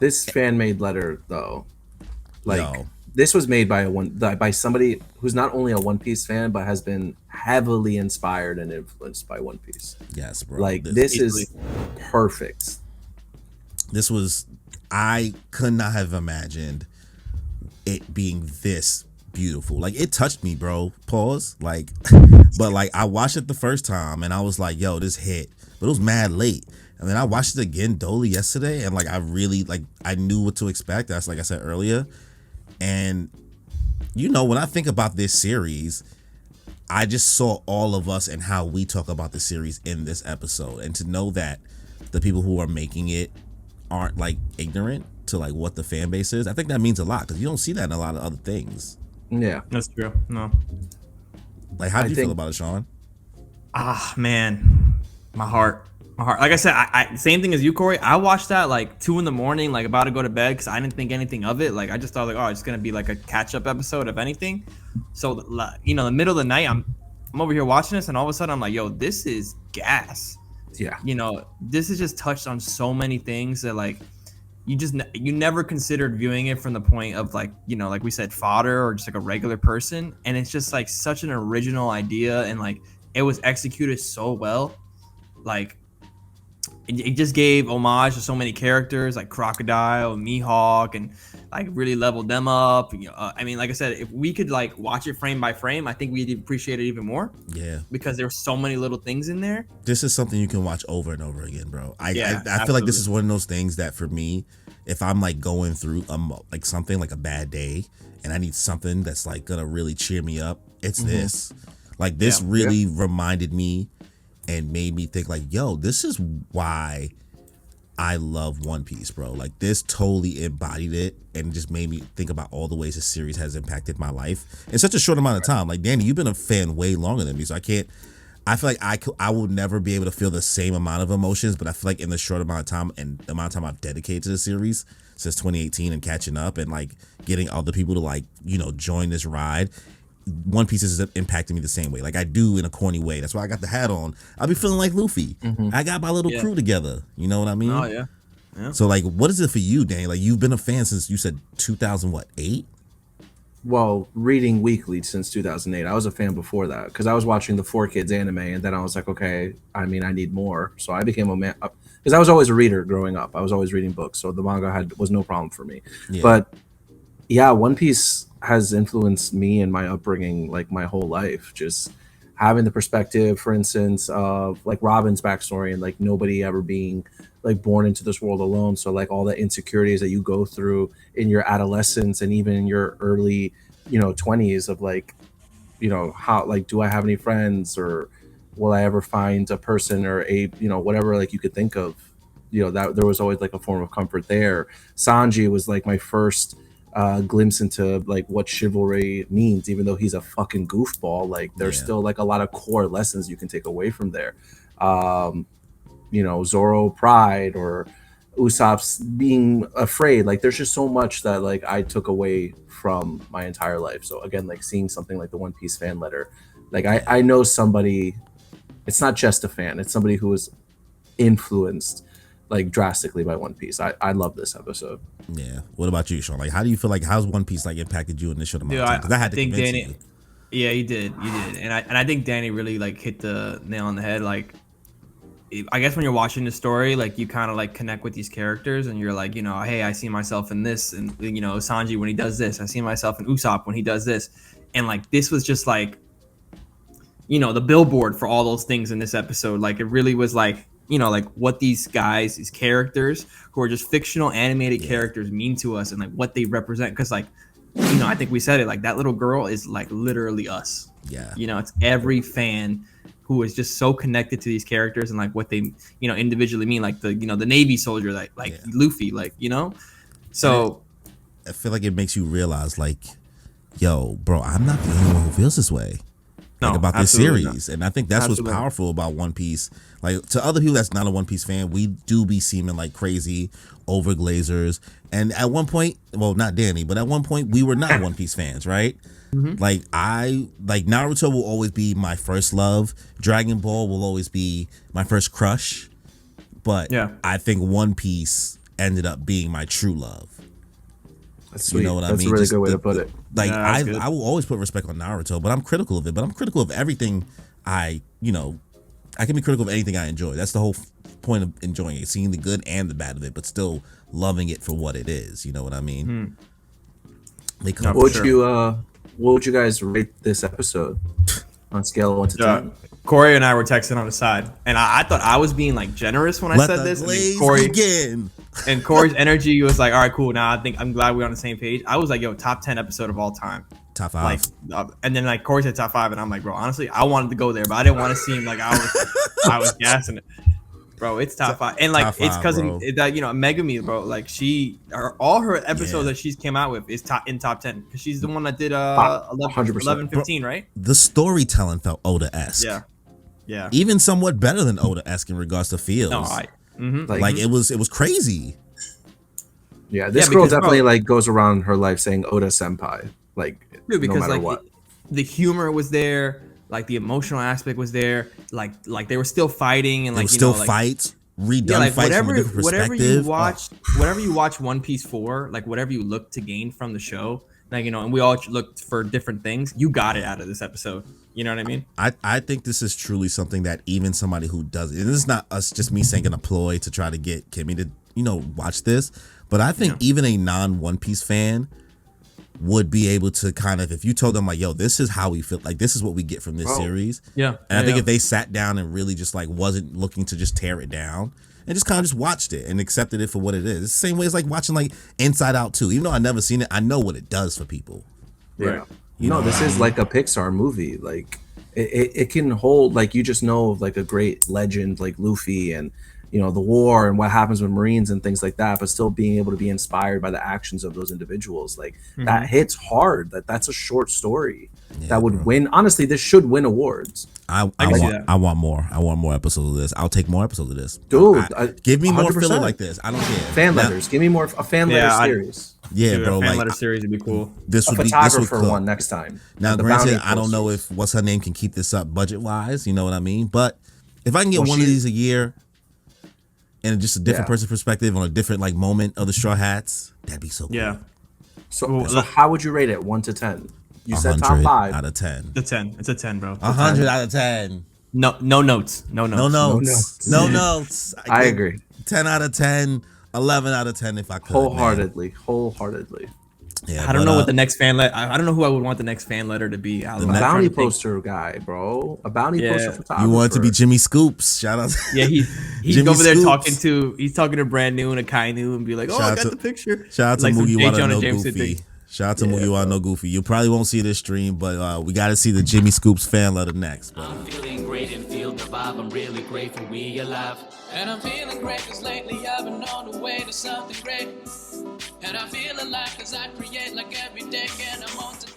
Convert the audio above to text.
This fan made letter though, like Yo, this was made by somebody who's not only a One Piece fan but has been heavily inspired and influenced by One Piece. yes, bro. Like This this Easily. is perfect. this was I could not have imagined it being this beautiful. Like it touched me, bro. Pause. Like, but like I watched it the first time and I was like, yo, this hit. But it was mad late. And then I watched it again dolly yesterday and like I really like I knew what to expect. That's like I said earlier. And when I think about this series, I just saw all of us and how we talk about the series in this episode. And to know that the people who are making it aren't like ignorant to like what the fan base is, I think that means a lot because you don't see that in a lot of other things. Yeah, That's true. No. Like, how I do you feel think about it, Sean? Ah, man, my heart, my heart. Like I said, I same thing as you, Corey. I watched that like 2 in the morning, like about to go to bed because I didn't think anything of it. Like I just thought like, oh, it's gonna be like a catch up episode of anything. So the middle of the night, I'm over here watching this, and all of a sudden I'm like, yo, this is gas. yeah. This is just touched on so many things that like you never considered viewing it from the point of like like we said fodder or just like a regular person, and it's just like such an original idea, and like it was executed so well. Like it just gave homage to so many characters like Crocodile and Mihawk, and like really leveled them up. I mean, like I said, if we could like watch it frame by frame, I think we'd appreciate it even more Yeah, because there's so many little things in there. this is something you can watch over and over again, bro. Yeah, I feel like this absolutely. is one of those things that for me, if I'm like going through like something like a bad day and I need something that's like gonna really cheer me up, it's this. Like Yeah. this really reminded me and made me think like, yo, this is why I love One Piece, bro. Like this totally embodied it and just made me think about all the ways the series has impacted my life in such a short amount of time. Like Danny, you've been a fan way longer than me, so I can't. I feel like I will never be able to feel the same amount of emotions, but I feel like in the short amount of time and the amount of time I've dedicated to the series since 2018 and catching up and like getting other people to like join this ride, One Piece is impacting me the same way. Like I do in a corny way. That's why I got the hat on. I'll be feeling like Luffy. Hmm. I got my little Yeah. crew together. You know what I Oh mean? yeah. Yeah. So like, what is it for you, Danny? Like you've been a fan since you said 2008. Well, reading weekly since 2008. I was a fan before that because I was watching the Four Kids anime, and then I was like, okay, I mean, I need more. So I became a man because I was always a reader growing up. I was always reading books, so the manga was no problem for me. Yeah, But yeah, One Piece has influenced me and my upbringing like my whole life. Just having the perspective, for instance, of like Robin's backstory and like nobody ever being like born into this world alone. So like all the insecurities that you go through in your adolescence and even in your early, 20s of like, how like do I have any friends or will I ever find a person or whatever like you could think of. That there was always like a form of comfort there. Sanji was like my first glimpse into like what chivalry means, even though he's a fucking goofball. Like there's yeah, still like a lot of core lessons you can take away from there. Um, Zoro pride or Usopp's being afraid. Like there's just so much that like I took away from my entire life. So again, like seeing something like the One Piece fan letter, like I, yeah, I know somebody, it's not just a fan, it's somebody who was influenced like drastically by One Piece. I love this episode. yeah. What about you, Sean? Like, how do you feel like how's One Piece like impacted you in this short amount Dude, of time? Because I I had to think convince Danny. you. Yeah, you did, and I think Danny really like hit the nail on the head. Like, I guess when you're watching the story, like you kind of like connect with these characters, and you're like, hey, I see myself in this, and Sanji when he does this, I see myself in Usopp when he does this, and like this was just like, the billboard for all those things in this episode. Like it really was like, like what these guys, these characters who are just fictional animated Yeah, characters mean to us, and like what they represent. Because like, I think we said it, like that little girl is like literally us. yeah, It's every fan who is just so connected to these characters and like what they, individually mean, like the Navy soldier, like yeah. Luffy, like, And it, so I feel like it makes you realize, like, yo, bro, I'm not the only one who feels this way. Like no, about this absolutely not. series, and I think that's what's Absolutely not. powerful about One Piece. Like to other people that's not a One Piece fan, we do be seeming like crazy over glazers. And at one point, well, not Danny, but at one point we were not One Piece fans, right? Hmm. Like I like Naruto will always be my first love. Dragon Ball will always be my first crush. But Yeah. I think One Piece ended up being my true love. That's sweet. You know what I That's mean? a really Just good way to put it. Like Yeah, that's good. I will always put respect on Naruto, but I'm critical of it. But I'm critical of everything. I can be critical of anything I enjoy. That's the whole point of enjoying it, seeing the good and the bad of it, but still loving it for what it is. You know what I mean? They come. What would you guys rate this episode on a scale of 1 to 10? Corey and I were texting on the side, and I thought I was being like generous when I Let said the this. And glaze Corey, begin. and Corey's energy was like, all right, cool. Now I'm glad we're on the same page. I was like, yo, top 10 episode of all time. Top 5. Like, and then like Corey said top 5, and I'm like, bro, honestly, I wanted to go there, but I didn't want to seem like I was gassing it. Bro, it's top 5, and like top it's 5, because bro. that Megumi, bro, like all her episodes Yeah. that she's came out with is top 10 because she's the one that did 100%. 11, 15, right? The storytelling felt Oda-esque. Yeah. Even somewhat better than Oda-esque in regards to feels. No, like it was crazy. Yeah, this Yeah, girl because, definitely bro, like goes around her life saying Oda senpai, like Dude, because no matter like what. the humor was there, like the emotional aspect was there, like they were still fighting and There like was you still know, like, fights, redone yeah, like fights from a different whatever perspective. you watch One Piece for, like whatever you look to gain from the show, like and we all looked for different things. You got it out of this episode. You know what I mean? I think this is truly something that even somebody who does it, and this is not us just me saying a ploy to try to get Kimmy to watch this, but I think even a non One Piece fan would be able to kind of, if you told them like, yo, this is how we feel, like this is what we get from this series. Yeah. And I think if they sat down and really just like wasn't looking to just tear it down and just kind of just watched it and accepted it for what it is. It's the same way as like watching like Inside Out 2. Even though I've never seen it, I know what it does for people. Yeah. You know this what I is mean? like a Pixar movie. Like it can hold, like, you just know of like a great legend like Luffy and the war and what happens with Marines and things like that, but still being able to be inspired by the actions of those individuals. Like that hits hard. That's a short story that would win. Honestly, this should win awards. I want more. I want more episodes of this. I'll take more episodes of this. Dude, give me more 100%. filler like this. I don't care. Fan letters. Give me more a fan letter series. Yeah, Dude, bro. a fan Like letter series would be cool. this A would be photographer cook. one next time. Now, The granted, bounty I don't know posters. if what's her name can keep this up budget wise. You know what I mean? But if I can get Well, one of these a year, and just a different Yeah. person's perspective on a different like moment of the Straw Hats, that'd be so cool. Yeah. So how would you rate it 1 to 10? You said top 100 5. out of 10. It's a 10. It's a 10, bro. 100 out of 10. No notes. No notes. No notes. notes. No notes. I give agree. 10 out of 10. 11 out of 10 if I could. man. Wholeheartedly. Yeah, I don't but, know what the next fan letter. I don't know who I would want the next fan letter to be. I'm trying Bounty to think. poster guy, bro. A bounty Yeah. poster photographer. You want it to be Jimmy Scoops. Shout out. Yeah, he's Jimmy over there Scoops. he's talking to Brand New and Akainu and be like, oh, Shout I out got to- the picture. Shout out to Like some J. Mugiwara Jonah no Jameson Goofy. thing. Shout out to Mugiwara no Goofy. You probably won't see this stream, but we got to see the Jimmy Scoops fan letter next. But I'm feeling great and feel the vibe. I'm really grateful we alive. And I'm feeling great cause lately I've been on the way to something great. And I feel alive cause I create like every day and I'm on today.